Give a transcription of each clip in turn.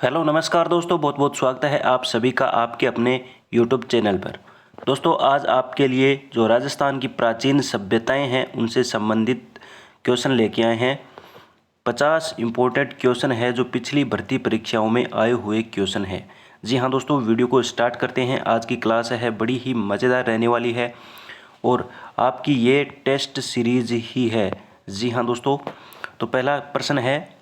Hello नमस्कार दोस्तों, बहुत बहुत स्वागत है आप सभी का आपके अपने यूट्यूब चैनल पर। दोस्तों आज आपके लिए जो राजस्थान की प्राचीन सभ्यताएं हैं उनसे संबंधित क्वेश्चन लेके आए हैं। 50 इम्पोर्टेंट क्वेश्चन है जो पिछली भर्ती परीक्षाओं में आए हुए क्वेश्चन है। जी हाँ दोस्तों, वीडियो को स्टार्ट करते हैं। आज की क्लास है बड़ी ही मज़ेदार रहने वाली है और आपकी ये टेस्ट सीरीज ही है। जी हाँ दोस्तों, तो पहला प्रश्न है,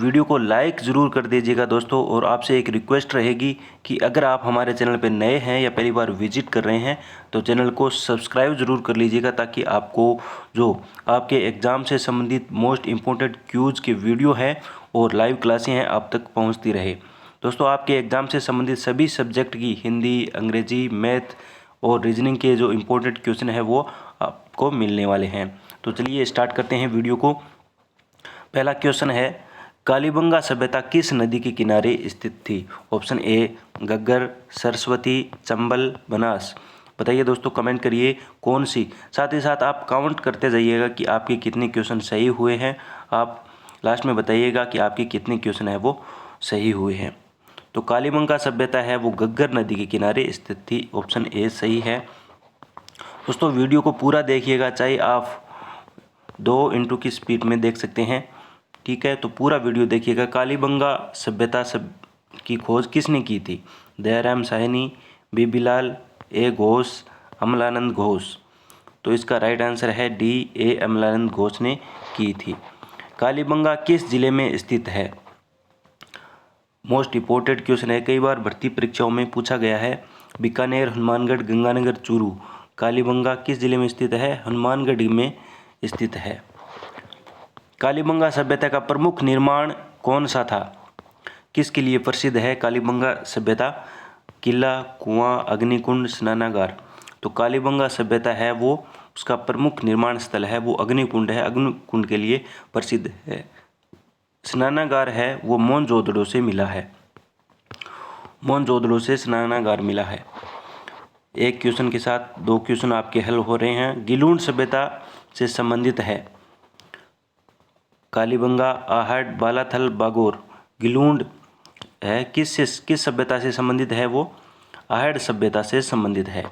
वीडियो को लाइक ज़रूर कर दीजिएगा दोस्तों। और आपसे एक रिक्वेस्ट रहेगी कि अगर आप हमारे चैनल पर नए हैं या पहली बार विजिट कर रहे हैं तो चैनल को सब्सक्राइब ज़रूर कर लीजिएगा, ताकि आपको जो आपके एग्ज़ाम से संबंधित मोस्ट इम्पोर्टेंट क्यूज़ के वीडियो हैं और लाइव क्लासें हैं आप तक पहुंचती रहे। दोस्तों आपके एग्ज़ाम से संबंधित सभी सब्जेक्ट की हिंदी, अंग्रेजी, मैथ और रीजनिंग के जो इम्पोर्टेंट क्वेश्चन है वो आपको मिलने वाले हैं। तो चलिए स्टार्ट करते हैं वीडियो को। पहला क्वेश्चन है, कालीबंगा सभ्यता किस नदी के किनारे स्थित थी? Option A Ghaggar, Saraswati, Chambal, Banas. बताइए दोस्तों, कमेंट करिए कौन सी। साथ ही साथ आप काउंट करते जाइएगा कि आपके कितने क्वेश्चन सही हुए हैं। आप लास्ट में बताइएगा कि आपके कितने क्वेश्चन है वो सही हुए हैं। तो कालीबंगा सभ्यता है वो घग्गर नदी के किनारे स्थित थी। ऑप्शन ए सही है। दोस्तों वीडियो को पूरा देखिएगा, चाहे आप 2x की स्पीड में देख सकते हैं, ठीक है। तो पूरा वीडियो देखिएगा। कालीबंगा सभ्यता की खोज किसने की थी? दयाराम साहनी, बीबीलाल, ए घोष, अमलानंद घोष। तो इसका राइट आंसर है डी, ए अमलानंद घोष ने की थी। कालीबंगा किस जिले में स्थित है? मोस्ट इम्पोर्टेंट क्वेश्चन है, कई बार भर्ती परीक्षाओं में पूछा गया है। बीकानेर, हनुमानगढ़, गंगानगर, चूरू। कालीबंगा किस जिले में स्थित है? हनुमानगढ़ में स्थित है। कालीबंगा सभ्यता का प्रमुख निर्माण कौन सा था? किसके लिए प्रसिद्ध है कालीबंगा सभ्यता? किला, कुआं, अग्निकुंड, स्नानागार। तो कालीबंगा सभ्यता है वो उसका प्रमुख निर्माण स्थल है वो अग्निकुंड है, अग्निकुंड के लिए प्रसिद्ध है। स्नानागार है वो मोहनजोदड़ो से मिला है, मोहनजोदड़ो से स्नानागार मिला है। एक क्वेश्चन के साथ 2 क्वेश्चन आपके हल हो रहे हैं। गिलूण सभ्यता से संबंधित है कालीबंगा, आहट, बालाथल, बागोर। गिलूण है किस सभ्यता से संबंधित है? वो आहट सभ्यता से संबंधित है।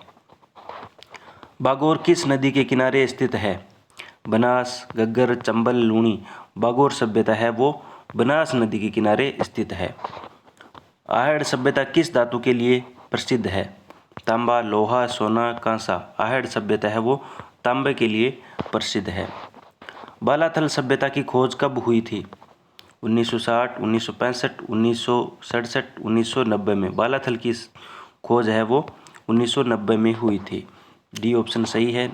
बागोर किस नदी के किनारे स्थित है? बनास, घग्गर, चंबल, लूणी। बागोर सभ्यता है वो बनास नदी के किनारे स्थित है। आहड़ सभ्यता किस धातु के लिए प्रसिद्ध है? तांबा, लोहा, सोना, कांसा। आहड़ सभ्यता है वो तांबे के लिए प्रसिद्ध है। बालाथल सभ्यता की खोज कब हुई थी? 1960, 1965, 1967, 1990 में। बालाथल की खोज है वो 1990 में हुई थी। डी ऑप्शन सही है।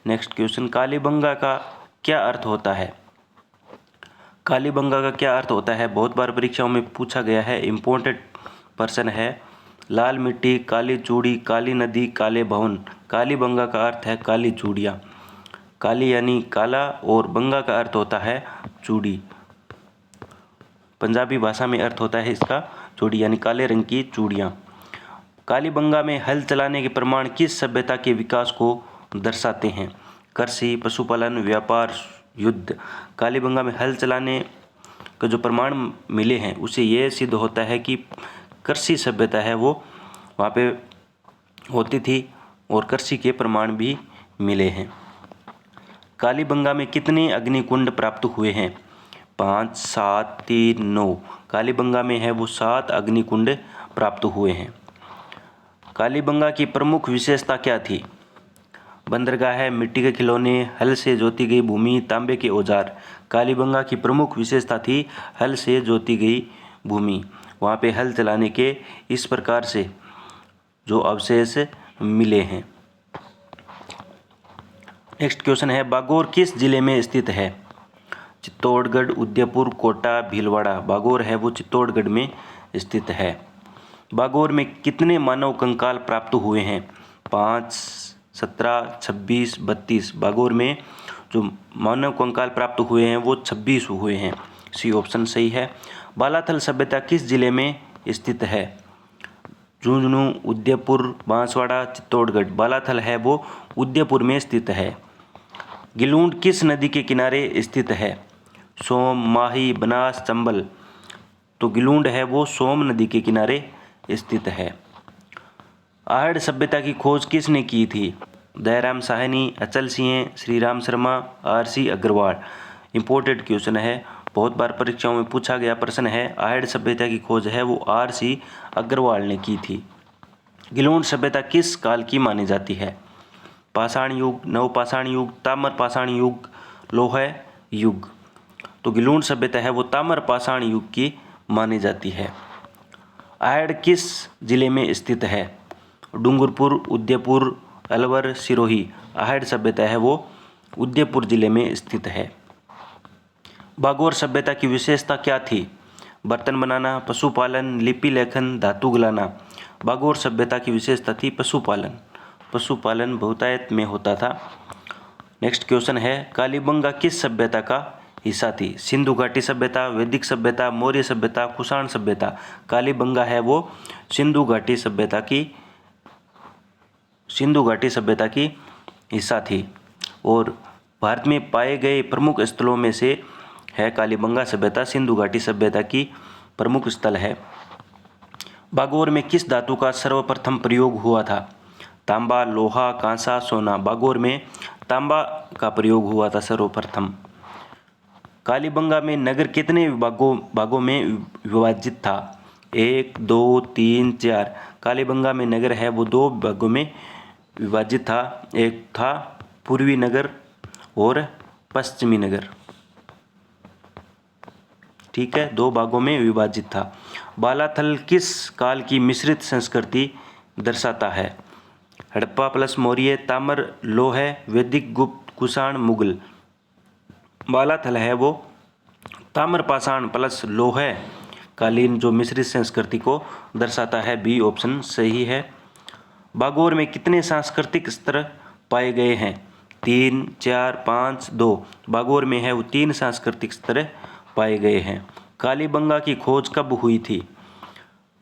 नेक्स्ट क्वेश्चन, कालीबंगा का क्या अर्थ होता है? कालीबंगा का क्या अर्थ होता है? बहुत बार परीक्षाओं में पूछा गया है, इम्पोर्टेंट प्रश्न है। लाल मिट्टी, काली चूड़ी, काली नदी, काले भवन। कालीबंगा का अर्थ है काली चूड़ियाँ। काली यानी काला और बंगा का अर्थ होता है चूड़ी। पंजाबी भाषा में अर्थ होता है इसका चूड़ी, यानी काले रंग की चूड़ियाँ। कालीबंगा में हल चलाने के प्रमाण किस सभ्यता के विकास को दर्शाते हैं? कृषि, पशुपालन, व्यापार, युद्ध। कालीबंगा में हल चलाने का जो प्रमाण मिले हैं उसे ये सिद्ध होता है कि कृषि सभ्यता है वो वहाँ पे होती थी और कृषि के प्रमाण भी मिले हैं। कालीबंगा में कितने अग्निकुंड प्राप्त हुए हैं? 5, 7, 3, 9। कालीबंगा में है वो 7 अग्निकुंड प्राप्त हुए हैं। कालीबंगा की प्रमुख विशेषता क्या थी? बंदरगाह है, मिट्टी के खिलौने, हल से जोती गई भूमि, तांबे के औजार। कालीबंगा की प्रमुख विशेषता थी हल से जोती गई भूमि। वहाँ पे हल चलाने के इस प्रकार से जो अवशेष मिले हैं। नेक्स्ट क्वेश्चन है, बागोर किस जिले में स्थित है? चित्तौड़गढ़, उदयपुर, कोटा, भीलवाड़ा। बागोर है वो चित्तौड़गढ़ में स्थित है। बागोर में कितने मानव कंकाल प्राप्त हुए हैं? 5, 17, 26, 32। बागोर में जो मानव कंकाल प्राप्त हुए हैं वो 26 हुए हैं। सी ऑप्शन सही है। बालाथल सभ्यता किस जिले में स्थित है? झुंझुनू, उदयपुर, बांसवाड़ा, चित्तौड़गढ़। बालाथल है वो उदयपुर में स्थित है। गिलूण किस नदी के किनारे स्थित है? सोम, माही, बनास, चंबल। तो गिलूंड है वो सोम नदी के किनारे स्थित है। आहड़ सभ्यता की खोज किसने की थी? Dayaram Sahni, Achal Singh, Shri Ram Sharma, R C. Agarwal. Important question है, बहुत बार परीक्षाओं में पूछा गया प्रश्न है। आहड़ सभ्यता की खोज है वो आर.सी. अग्रवाल ने की थी। गिलूंड सभ्यता किस काल की मानी जाती है? पाषाण युग, नवपाषाण युग, ताम्र पाषाण युग, लोह युग। तो गिलूंड सभ्यता है वो ताम्र पाषाण युग की मानी जाती है। आहड़ किस जिले में स्थित है? डूंगरपुर, उदयपुर, अलवर, सिरोही। आहड़ सभ्यता है वो उदयपुर जिले में स्थित है। बागोर सभ्यता की विशेषता क्या थी? बर्तन बनाना, पशुपालन, लिपि लेखन, धातु गलाना। बागोर सभ्यता की विशेषता थी पशुपालन। पशुपालन बहुतायत में होता था। नेक्स्ट क्वेश्चन है, कालीबंगा किस सभ्यता का हिस्सा थी? सिंधु घाटी सभ्यता, वैदिक सभ्यता, मौर्य सभ्यता, कुषाण सभ्यता। कालीबंगा है वो सिंधु घाटी सभ्यता की हिस्सा थी और भारत में पाए गए प्रमुख स्थलों में से है कालीबंगा सभ्यता। सिंधु घाटी सभ्यता की प्रमुख स्थल है। बागोर में किस धातु का सर्वप्रथम प्रयोग हुआ था? तांबा, लोहा, कांसा, सोना। बागोर में तांबा का प्रयोग हुआ था सर्वप्रथम। कालीबंगा में नगर कितने भागों में विभाजित था? 1, 2, 3, 4। कालीबंगा में नगर है वो 2 भागों में विभाजित था। एक था पूर्वी नगर और पश्चिमी नगर। ठीक है, 2 भागों में विभाजित था। बालाथल किस काल की मिश्रित संस्कृति दर्शाता है? हड़प्पा प्लस मौर्य, ताम्र, लोह, वैदिक, गुप्त, कुषाण, मुगल। बालाथल है वो ताम्र पाषाण प्लस लोह कालीन जो मिश्रित संस्कृति को दर्शाता है। बी ऑप्शन सही है। बागोर में कितने सांस्कृतिक स्तर पाए गए हैं? 3, 4, 5, 2। बागोर में है वो 3 सांस्कृतिक स्तर पाए गए हैं। कालीबंगा की खोज कब हुई थी?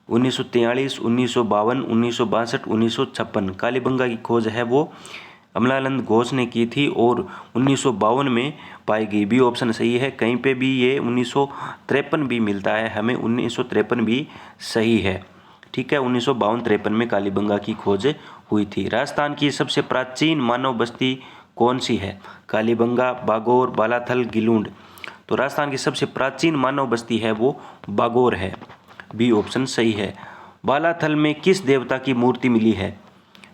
1943, 1952, 1962, 1956। कालीबंगा की खोज है वो अमलानंद घोष ने की थी और 1952 में पाई गई। बी ऑप्शन सही है। कहीं पे भी ये 1953 भी मिलता है हमें, 1953 भी सही है। ठीक है, 1952-53 में कालीबंगा की खोज हुई थी। राजस्थान की सबसे प्राचीन मानव बस्ती कौन सी है? कालीबंगा, बागोर, बालाथल, गिलूंड। तो राजस्थान की सबसे प्राचीन मानव बस्ती है वो बागोर है। बी ऑप्शन सही है। बालाथल में किस देवता की मूर्ति मिली है?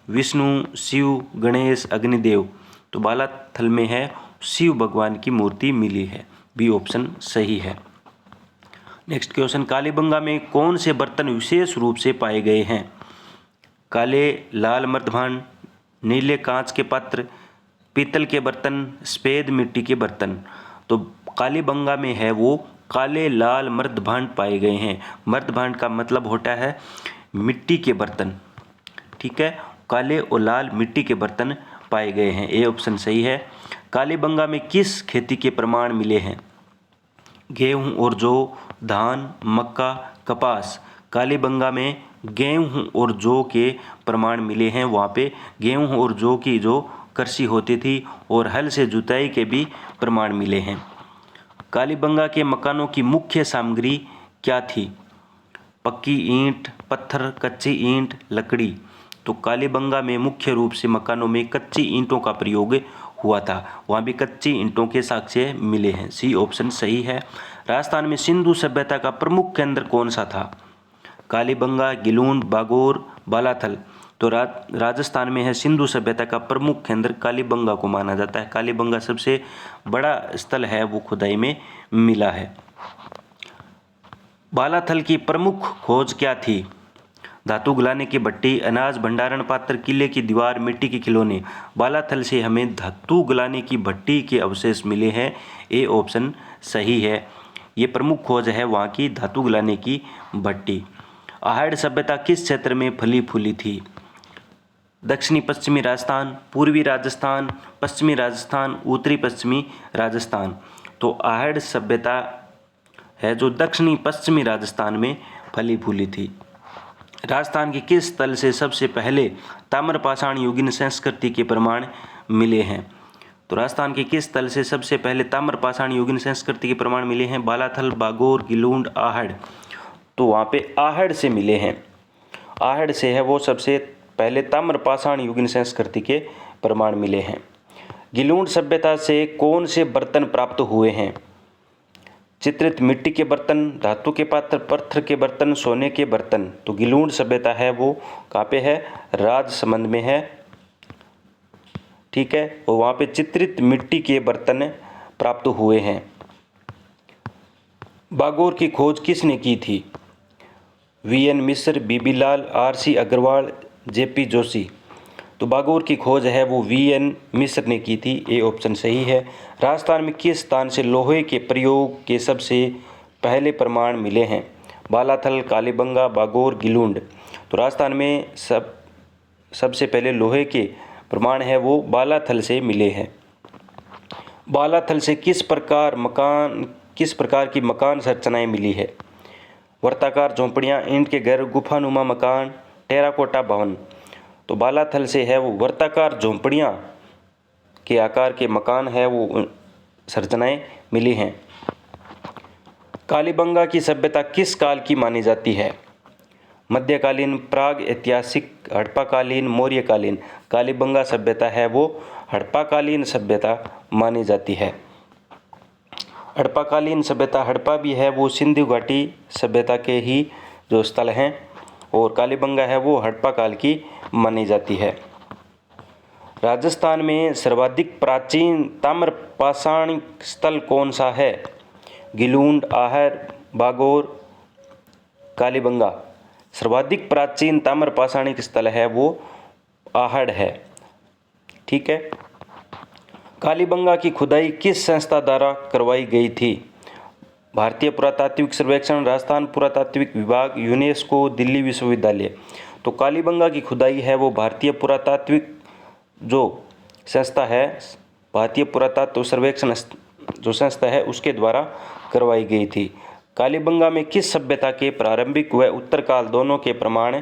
विष्णु, शिव, गणेश, अग्निदेव। तो बालाथल में है शिव भगवान की मूर्ति मिली है। बी ऑप्शन सही है। नेक्स्ट क्वेश्चन, कालीबंगा में कौन से बर्तन विशेष रूप से पाए गए हैं? काले लाल मर्दभांड, नीले कांच के पात्र, पीतल के बर्तन, सफेद मिट्टी के बर्तन। तो कालीबंगा में है वो काले लाल मर्दभांड पाए गए हैं। मर्दभांड का मतलब होता है मिट्टी के बर्तन। ठीक है, काले और लाल मिट्टी के बर्तन पाए गए हैं। ए ऑप्शन सही है। कालीबंगा में किस खेती के प्रमाण मिले हैं? गेहूं और जौ, धान, मक्का, कपास। कालीबंगा में गेहूं और जौ के प्रमाण मिले हैं। वहाँ पे गेहूं और जौ की जो कृषि होती थी और हल से जुताई के भी प्रमाण मिले हैं। कालीबंगा के मकानों की मुख्य सामग्री क्या थी? पक्की ईंट, पत्थर, कच्ची ईंट, लकड़ी। तो कालीबंगा में मुख्य रूप से मकानों में कच्ची ईंटों का प्रयोग हुआ था। वहाँ भी कच्ची ईंटों के साक्ष्य मिले हैं। सी ऑप्शन सही है। राजस्थान में सिंधु सभ्यता का प्रमुख केंद्र कौन सा था? कालीबंगा, गिलूंड, बागोर, बालाथल। तो राजस्थान में है सिंधु सभ्यता का प्रमुख केंद्र कालीबंगा को माना जाता है। कालीबंगा सबसे बड़ा स्थल है वो खुदाई में मिला है। बालाथल की प्रमुख खोज क्या थी? धातु गलाने की भट्टी, अनाज भंडारण पात्र, किले की दीवार, मिट्टी के खिलौने। बालाथल से हमें धातु गलाने की भट्टी के अवशेष मिले हैं। ए ऑप्शन सही है। ये प्रमुख खोज है वहाँ की धातु गलाने की भट्टी। आहड़ सभ्यता किस क्षेत्र में फली फूली थी? दक्षिणी पश्चिमी राजस्थान, पूर्वी राजस्थान, पश्चिमी राजस्थान, उत्तरी पश्चिमी राजस्थान। तो आहड़ सभ्यता है जो दक्षिणी पश्चिमी राजस्थान में फली फूली थी। राजस्थान के किस स्थल से सबसे पहले ताम्रपाषाण युगीन संस्कृति के प्रमाण मिले हैं? तो राजस्थान के किस स्थल से सबसे पहले ताम्रपाषाण युगीन संस्कृति के प्रमाण मिले हैं? बालाथल, बागोर, गिलूंड, आहड़। तो वहाँ पे आहड़ से मिले हैं। आहड़ से है वो सबसे पहले ताम्रपाषाण युगीन संस्कृति के प्रमाण मिले हैं। गिलूंड सभ्यता से कौन से बर्तन प्राप्त हुए हैं? चित्रित मिट्टी के बर्तन, धातु के पात्र, पत्थर के बर्तन, सोने के बर्तन। तो गिलूंड सभ्यता है वो कहाँ पे है? राजसमंद में है। ठीक है, और वहाँ पे चित्रित मिट्टी के बर्तन प्राप्त हुए हैं। बागोर की खोज किसने की थी? वीएन मिश्र, बीबी लाल, आरसी अग्रवाल, जेपी जोशी। तो बागोर की खोज है वो वीएन मिश्र ने की थी, ये ऑप्शन सही है। राजस्थान में किस स्थान से लोहे के प्रयोग के सबसे पहले प्रमाण मिले हैं? बालाथल, कालीबंगा, बागोर, गिलूंड। तो राजस्थान में सबसे पहले लोहे के प्रमाण है वो बालाथल से मिले हैं। बालाथल से किस प्रकार की मकान संरचनाएं मिली है? वर्ताकार झोंपड़ियाँ, ईंट के घर, गुफानुमा मकान, टेराकोटा भवन। तो बालाथल से है वो वर्ताकार झोंपड़ियाँ के आकार के मकान है वो संरचनाएं मिली हैं। कालीबंगा की सभ्यता किस काल की मानी जाती है? मध्यकालीन, प्राग ऐतिहासिक, हड़प्पाकालीन, मौर्यकालीन। कालीबंगा सभ्यता है वो हड़प्पाकालीन सभ्यता मानी जाती है। हड़प्पाकालीन सभ्यता, हड़प्पा भी है वो सिंधु घाटी सभ्यता के ही जो स्थल हैं, और कालीबंगा है वो हड़प्पा काल की मानी जाती है। राजस्थान में सर्वाधिक प्राचीन ताम्रपाषाण स्थल कौन सा है? गिलूंड, आहड़, बागोर, कालीबंगा। सर्वाधिक प्राचीन ताम्रपाषाणिक स्थल है वो आहड़ है। ठीक है। कालीबंगा की खुदाई किस संस्था द्वारा करवाई गई थी? भारतीय पुरातात्विक सर्वेक्षण, राजस्थान पुरातात्विक विभाग, यूनेस्को, दिल्ली विश्वविद्यालय। तो कालीबंगा की खुदाई है वो भारतीय पुरातात्विक जो संस्था है, भारतीय पुरातत्व सर्वेक्षण जो संस्था है उसके द्वारा करवाई गई थी। कालीबंगा में किस सभ्यता के प्रारंभिक व उत्तरकाल दोनों के प्रमाण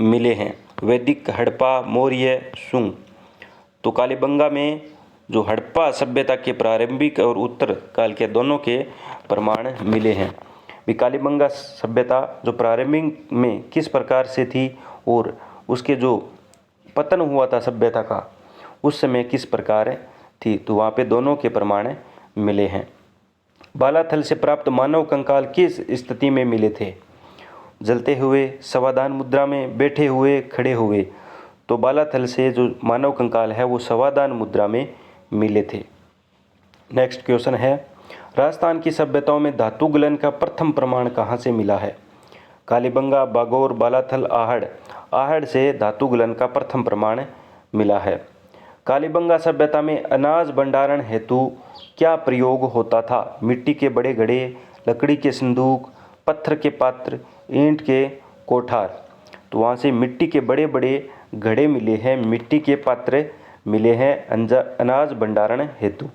मिले हैं? वैदिक, हड़प्पा, मौर्य, शुंग। तो कालीबंगा में जो हड़प्पा सभ्यता के प्रारंभिक और उत्तर काल के दोनों के प्रमाण मिले हैं। कालीबंगा सभ्यता जो प्रारंभिक में किस प्रकार से थी और उसके जो पतन हुआ था सभ्यता का उस समय किस प्रकार थी, तो वहाँ पे दोनों के प्रमाण मिले हैं। बालाथल से प्राप्त मानव कंकाल किस स्थिति में मिले थे? जलते हुए, सवादान मुद्रा में, बैठे हुए, खड़े हुए। तो बालाथल से जो मानव कंकाल है वो सवादान मुद्रा में मिले थे। नेक्स्ट क्वेश्चन है, राजस्थान की सभ्यताओं में धातु गलन का प्रथम प्रमाण कहाँ से मिला है? कालीबंगा, बागोर, बालाथल, आहड़। आहड़ से धातु गलन का प्रथम प्रमाण मिला है। कालीबंगा सभ्यता में अनाज भंडारण हेतु क्या प्रयोग होता था? मिट्टी के बड़े घड़े, लकड़ी के संदूक, पत्थर के पात्र, ईंट के कोठार। तो वहाँ से मिट्टी के बड़े बड़े घड़े मिले हैं, मिट्टी के पात्र मिले हैं अनाज भंडारण हेतु।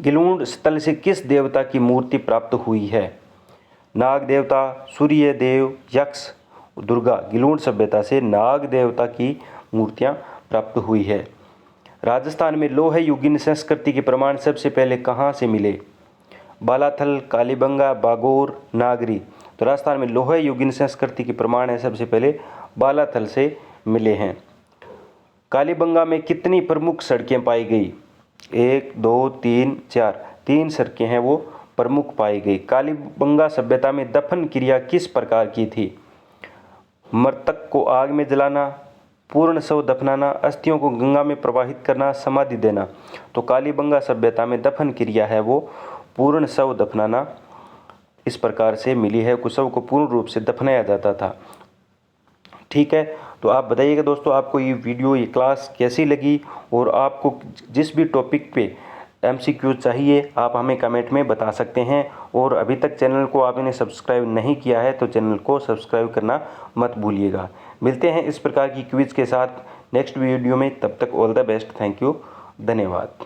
गिलूंड स्थल से किस देवता की मूर्ति प्राप्त हुई है? नाग देवता, सूर्य देव, यक्ष, दुर्गा। गिलूंड सभ्यता से नाग देवता की मूर्तियां प्राप्त हुई है। राजस्थान में लोह युगीन संस्कृति के प्रमाण सबसे पहले कहाँ से मिले? बालाथल, कालीबंगा, बागोर, नागरी। तो राजस्थान में लोह युगीन संस्कृति के प्रमाण है सबसे पहले बालाथल से मिले हैं। कालीबंगा में कितनी प्रमुख सड़कें पाई गई? 1, 2, 3, 4। 3 सड़कें हैं वो प्रमुख पाई गई। कालीबंगा सभ्यता में दफन क्रिया किस प्रकार की थी? मृतक को आग में जलाना, पूर्ण शव दफनाना, अस्थियों को गंगा में प्रवाहित करना, समाधि देना। तो कालीबंगा सभ्यता में दफन क्रिया है वो पूर्ण शव दफनाना इस प्रकार से मिली है। शव को पूर्ण रूप से दफनाया जाता था। ठीक है, तो आप बताइएगा दोस्तों आपको ये वीडियो, ये क्लास कैसी लगी, और आपको जिस भी टॉपिक पे MCQ चाहिए आप हमें कमेंट में बता सकते हैं। और अभी तक चैनल को आपने सब्सक्राइब नहीं किया है तो चैनल को सब्सक्राइब करना मत भूलिएगा। मिलते हैं इस प्रकार की क्विज के साथ नेक्स्ट वीडियो में, तब तक all the best, thank you, धन्यवाद।